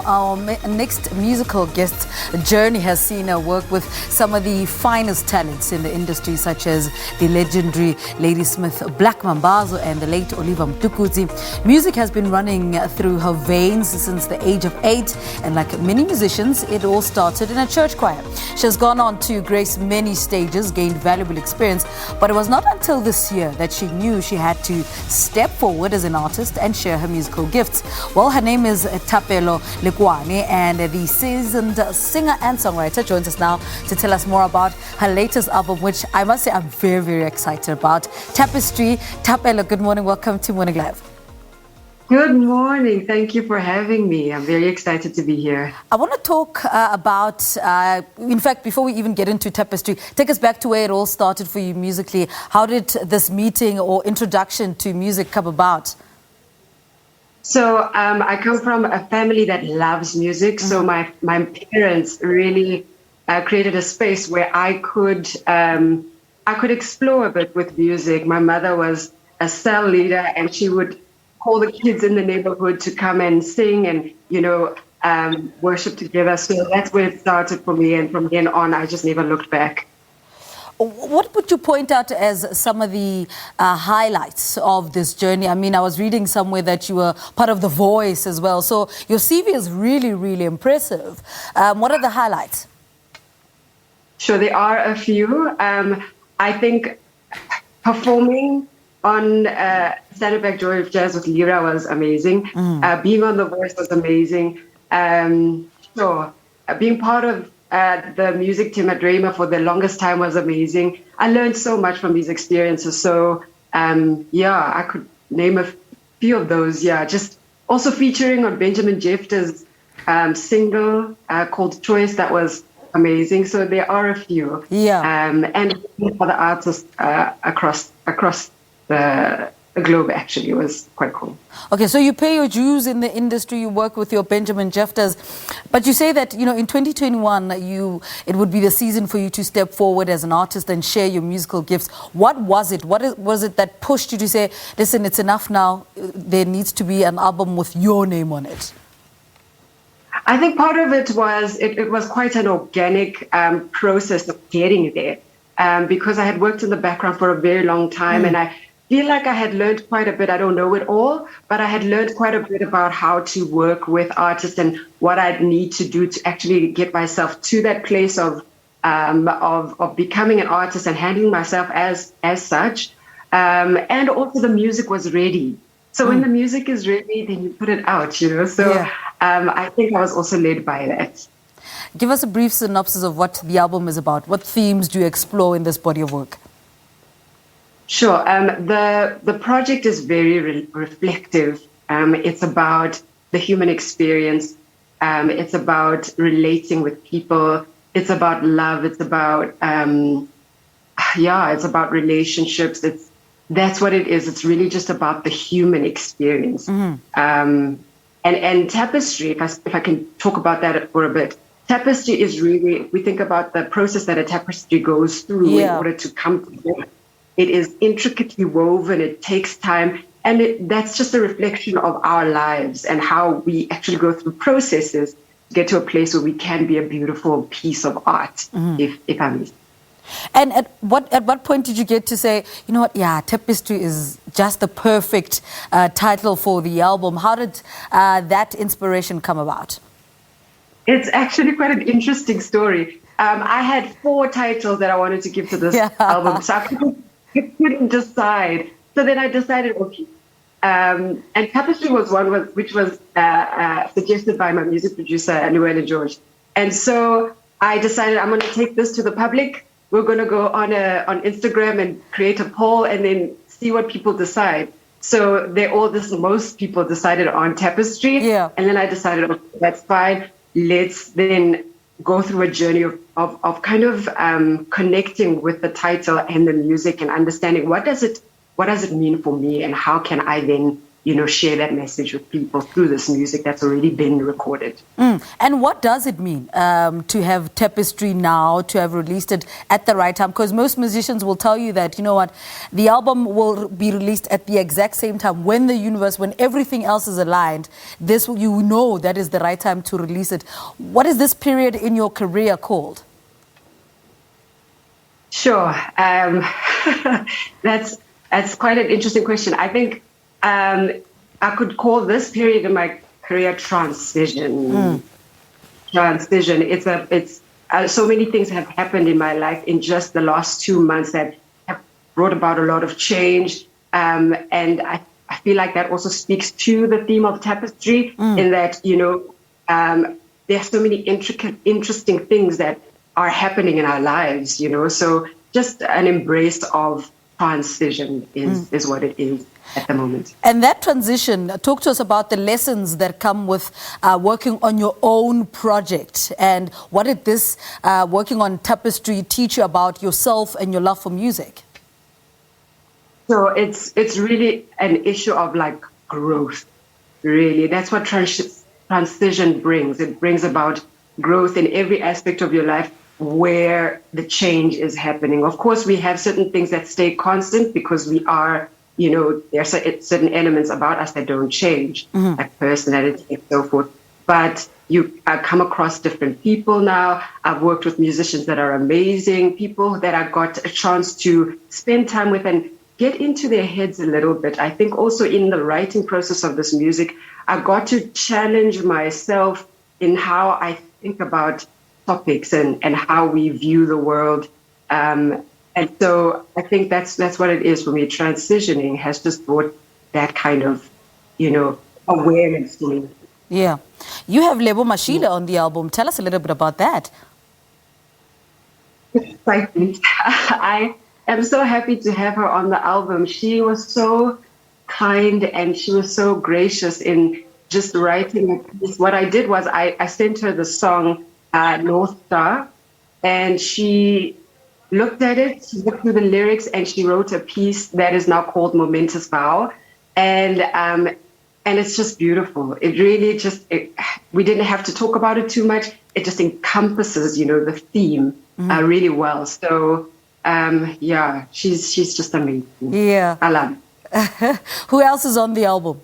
Our next musical guest journey has seen her work with some of the finest talents in the industry, such as the legendary Ladysmith Black Mambazo and the late Oliver Mtukudzi. Music has been running through her veins since the age of 8, and like many musicians, it all started in a church choir. She has gone on to grace many stages, gained valuable experience, but it was not until this year that she knew she had to step forward as an artist and share her musical gifts. Well, her name is Thapelo Lekoane, and the seasoned singer and songwriter joins us now to tell us more about her latest album, which I must say I'm very, very excited about. Tapestry. Thapelo, good morning. Welcome to Morning Live. Good morning. Thank you for having me. I'm very excited to be here. I want to talk about, in fact, before we even get into Tapestry, take us back to where it all started for you musically. How did this meeting or introduction to music come about? So I come from a family that loves music. So my parents really created a space where I could explore a bit with music. My mother was a cell leader, and she would call the kids in the neighborhood to come and sing and, worship together. So that's where it started for me. And from then on, I just never looked back. What would you point out as some of the highlights of this journey? I mean, I was reading somewhere that you were part of The Voice as well. So your CV is really, really impressive. What are the highlights? Sure, there are a few. I think performing on Stand-Up Joy of Jazz with Lira was amazing. Being on The Voice was amazing. Being part of the music team at Rayma for the longest time was amazing. I learned so much from these experiences. So, I could name a few of those. Yeah, just also featuring on Benjamin Jefta's single called Choice. That was amazing. So there are a few. Yeah. And other artists across the globe, actually. It was quite cool. Okay, so you pay your dues in the industry, you work with your Benjamin Jeftas, but you say that, in 2021, it would be the season for you to step forward as an artist and share your musical gifts. What was it? What was it that pushed you to say, listen, it's enough now, there needs to be an album with your name on it? I think part of it was, it was quite an organic process of getting there, because I had worked in the background for a very long time, and I feel like I had learned quite a bit. I don't know it all, but I had learned quite a bit about how to work with artists and what I'd need to do to actually get myself to that place of becoming an artist and handling myself as such. And also the music was ready. So when the music is ready, then you put it out, So yeah. I think I was also led by that. Give us a brief synopsis of what the album is about. What themes do you explore in this body of work? Sure. The project is very reflective. It's about the human experience. It's about relating with people. It's about love. It's about it's about relationships. That's what it is. It's really just about the human experience. And Tapestry, if I can talk about that for a bit. Tapestry is really, we think about the process that a tapestry goes through in order to come together. It is intricately woven, it takes time, and that's just a reflection of our lives and how we actually go through processes to get to a place where we can be a beautiful piece of art, if I may. And at what point did you get to say, Tapestry is just the perfect title for the album? How did that inspiration come about? It's actually quite an interesting story. I had 4 titles that I wanted to give to this album, so I couldn't decide. So then I decided, okay. And Tapestry was one which was suggested by my music producer, Noelle George. And so I decided I'm going to take this to the public. We're going to go on Instagram and create a poll and then see what people decide. So most people decided on Tapestry. Yeah. And then I decided, okay, that's fine. Let's then go through a journey of kind of connecting with the title and the music and understanding what does it mean for me and how can I then share that message with people through this music that's already been recorded. And what does it mean to have Tapestry now, to have released it at the right time? Because most musicians will tell you that, you know what, the album will be released at the exact same time when when everything else is aligned. This, you know, that is the right time to release it. What is this period in your career called? Sure. That's quite an interesting question. I think I could call this period in my career transition. Transition. It's so many things have happened in my life in just the last 2 months that have brought about a lot of change. And I feel like that also speaks to the theme of Tapestry in that, there's so many interesting things that are happening in our lives, so just an embrace of transition is what it is at the moment. And that transition, talk to us about the lessons that come with working on your own project, and what did this working on Tapestry teach you about yourself and your love for music? So it's really an issue of like growth, really. That's what transition brings. It brings about growth in every aspect of your life where the change is happening. Of course, we have certain things that stay constant because we are, there are certain elements about us that don't change, like personality and so forth. But I come across different people now. I've worked with musicians that are amazing, people that I got a chance to spend time with and get into their heads a little bit. I think also in the writing process of this music, I got to challenge myself in how I think about topics and how we view the world. And so I think that's what it is for me. Transitioning has just brought that kind of, awareness to me. Yeah. You have Lebo Mashile on the album. Tell us a little bit about that. Exciting. I am so happy to have her on the album. She was so kind and she was so gracious in just writing a piece. What I did was I sent her the song North Star, and she looked at it, she looked through the lyrics, and she wrote a piece that is now called Momentous Vow. And it's just beautiful. It really we didn't have to talk about it too much. It just encompasses, the theme really well. So, she's just amazing. Yeah. I love it. Who else is on the album?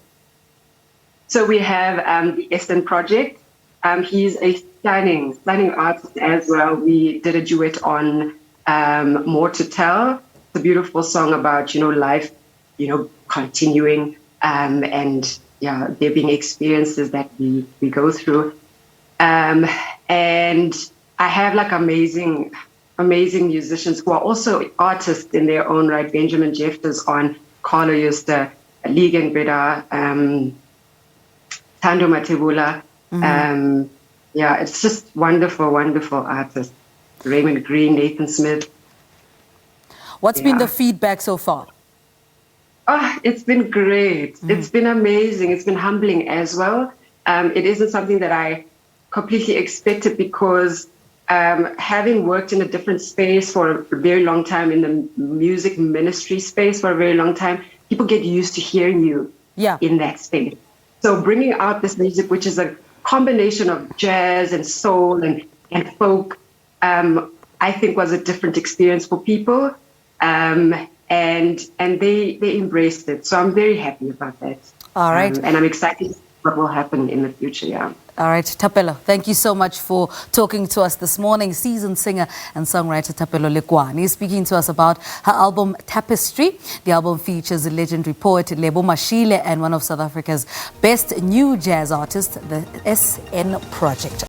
So we have the Eastern Project. He's a stunning artist as well. We did a duet on More to Tell. It's a beautiful song about, life, continuing, and there being experiences that we go through. And I have like amazing musicians who are also artists in their own right. Benjamin Jefters on, Carlo Yusta, Ligan Breda, Tando Matebula. It's just wonderful artists. Raymond Green, Nathan Smith. What's been the feedback so far? Oh, it's been great. It's been amazing. It's been humbling as well. It isn't something that I completely expected because having worked in a different space for a very long time, in the music ministry space for a very long time, people get used to hearing you in that space. So bringing out this music, which is a combination of jazz and soul and folk, I think was a different experience for people. And they embraced it. So I'm very happy about that. All right. And I'm excited what will happen in the future, All right, Thapelo, thank you so much for talking to us this morning. Seasoned singer and songwriter Thapelo Lekoane is speaking to us about her album Tapestry. The album features the legendary poet Lebo Mashile and one of South Africa's best new jazz artists, the SN Project.